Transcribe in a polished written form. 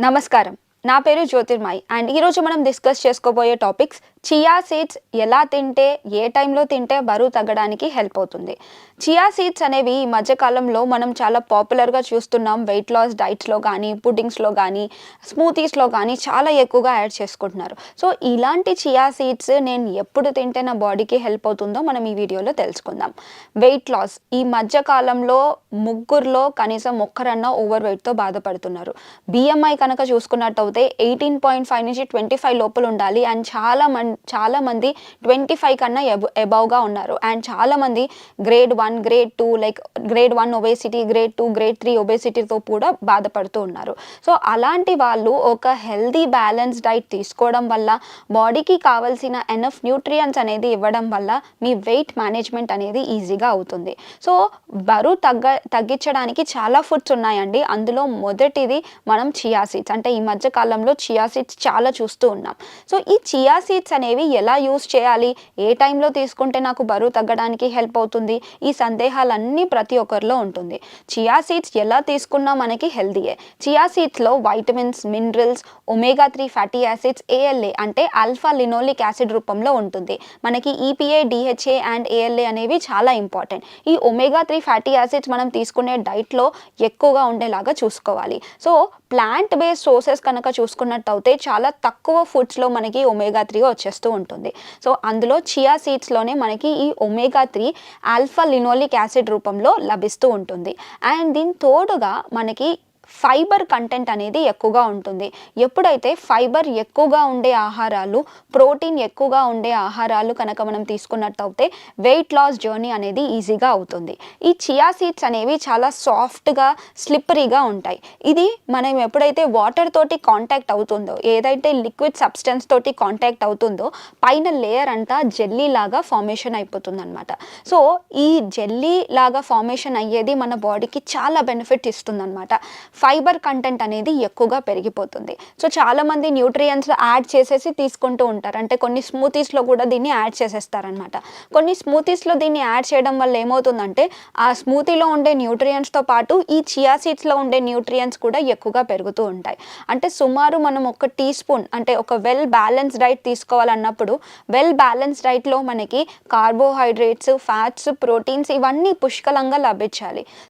నమస్కారం. నా పేరు జ్యోతిర్మయి అండ్ ఈరోజు మనం డిస్కస్ చేసుకోబోయే టాపిక్స్ చియా సీడ్స్ ఎలా తింటే ఏ టైంలో తింటే బరువు తగ్గడానికి హెల్ప్ అవుతుంది. చియా సీడ్స్ అనేవి ఈ మధ్యకాలంలో మనం చాలా పాపులర్గా చూస్తున్నాం. వెయిట్ లాస్ డైట్స్లో కానీ, పుడ్డింగ్స్లో కానీ, స్మూతీస్లో కానీ చాలా ఎక్కువగా యాడ్ చేసుకుంటున్నారు. సో ఇలాంటి చియా సీడ్స్ నేను ఎప్పుడు తింటే నా బాడీకి హెల్ప్ అవుతుందో మనం ఈ వీడియోలో తెలుసుకుందాం. వెయిట్ లాస్ ఈ మధ్యకాలంలో ముగ్గురులో కనీసం ఒక్కరన్నా ఓవర్ వెయిట్తో బాధపడుతున్నారు. బిఎంఐ కనుక చూసుకున్నట్టు 18.5 నుంచి 25 లోపల ఉండాలి అండ్ చాలామంది 25 కన్నా అబవ్గా ఉన్నారు అండ్ చాలామంది grade 1 grade 2 like grade 1 obesity grade 2 grade 3 ఒబేసిటీతో కూడా బాధపడుతూ ఉన్నారు. సో అలాంటి వాళ్ళు ఒక హెల్దీ బ్యాలెన్స్ డైట్ తీసుకోవడం వల్ల బాడీకి కావాల్సిన ఎనఫ్ న్యూట్రియంట్స్ అనేది ఇవ్వడం వల్ల మీ వెయిట్ మేనేజ్మెంట్ అనేది ఈజీగా అవుతుంది. సో బరువు తగ్గించడానికి చాలా ఫుడ్స్ ఉన్నాయండి. అందులో మొదటిది మనం చియా సీడ్స్, అంటే ఈ మధ్య కాలంలో చియా సీడ్స్ చాలా చూస్తూ ఉన్నాం. సో ఈ చియా సీడ్స్ అనేవి ఎలా యూస్ చేయాలి, ఏ టైంలో తీసుకుంటే నాకు బరువు తగ్గడానికి హెల్ప్ అవుతుంది, ఈ సందేహాలన్నీ ప్రతి ఒక్కరిలో ఉంటుంది. చియా సీడ్స్ ఎలా తీసుకున్నా మనకి హెల్దీయే. చియా సీడ్స్లో vitamins, minerals, omega 3 fatty acids, ALA అంటే ఆల్ఫా లినోలిక్ యాసిడ్ రూపంలో ఉంటుంది. మనకి ఈపీఏ, డిహెచ్ఏ అండ్ ఏఎల్ఏ అనేవి చాలా ఇంపార్టెంట్. ఈ ఒమేగా 3 ఫ్యాటీ యాసిడ్స్ మనం తీసుకునే డైట్లో ఎక్కువగా ఉండేలాగా చూసుకోవాలి. సో ప్లాంట్ బేస్డ్ సోర్సెస్ కనుక చూసుకున్నట్టయితే చాలా తక్కువ ఫుడ్స్లో మనకి ఒమేగా 3 వచ్చేస్తూ ఉంటుంది. సో అందులో చియా సీడ్స్లోనే మనకి ఈ ఒమేగా 3 ఆల్ఫా లినోలిక్ యాసిడ్ రూపంలో లభిస్తూ ఉంటుంది. అండ్ దీని తోడుగా మనకి ఫైబర్ కంటెంట్ అనేది ఎక్కువగా ఉంటుంది. ఎప్పుడైతే ఫైబర్ ఎక్కువగా ఉండే ఆహారాలు, ప్రోటీన్ ఎక్కువగా ఉండే ఆహారాలు కనుక మనం తీసుకున్నట్టయితే వెయిట్ లాస్ జర్నీ అనేది ఈజీగా అవుతుంది. ఈ చియా సీడ్స్ అనేవి చాలా సాఫ్ట్గా, స్లిప్పరీగా ఉంటాయి. ఇది మనం ఎప్పుడైతే వాటర్ తోటి కాంటాక్ట్ అవుతుందో, ఏదైతే లిక్విడ్ సబ్స్టెన్స్ తోటి కాంటాక్ట్ అవుతుందో పైన లేయర్ అంతా జెల్లీ లాగా ఫార్మేషన్ అయిపోతుంది అనమాట. సో ఈ జెల్లీ లాగా ఫార్మేషన్ అయ్యేది మన బాడీకి చాలా బెనిఫిట్ ఇస్తుంది అనమాట. ఫైబర్ కంటెంట్ అనేది ఎక్కువగా పెరిగిపోతుంది. సో చాలామంది న్యూట్రియంట్స్ యాడ్ చేసేసి తీసుకుంటూ ఉంటారు. అంటే కొన్ని స్మూతీస్లో కూడా దీన్ని యాడ్ చేసేస్తారనమాట. కొన్ని స్మూతీస్లో దీన్ని యాడ్ చేయడం వల్ల ఏమవుతుందంటే ఆ స్మూతీలో ఉండే న్యూట్రియంట్స్తో పాటు ఈ చియా సీడ్స్లో ఉండే న్యూట్రియంట్స్ కూడా ఎక్కువగా పెరుగుతూ ఉంటాయి. అంటే సుమారు మనం ఒక టీ స్పూన్, అంటే ఒక వెల్ బ్యాలెన్స్ డైట్ తీసుకోవాలన్నప్పుడు వెల్ బ్యాలెన్స్ డైట్లో మనకి కార్బోహైడ్రేట్స్, ఫ్యాట్స్, ప్రోటీన్స్ ఇవన్నీ పుష్కలంగా లభించాలి.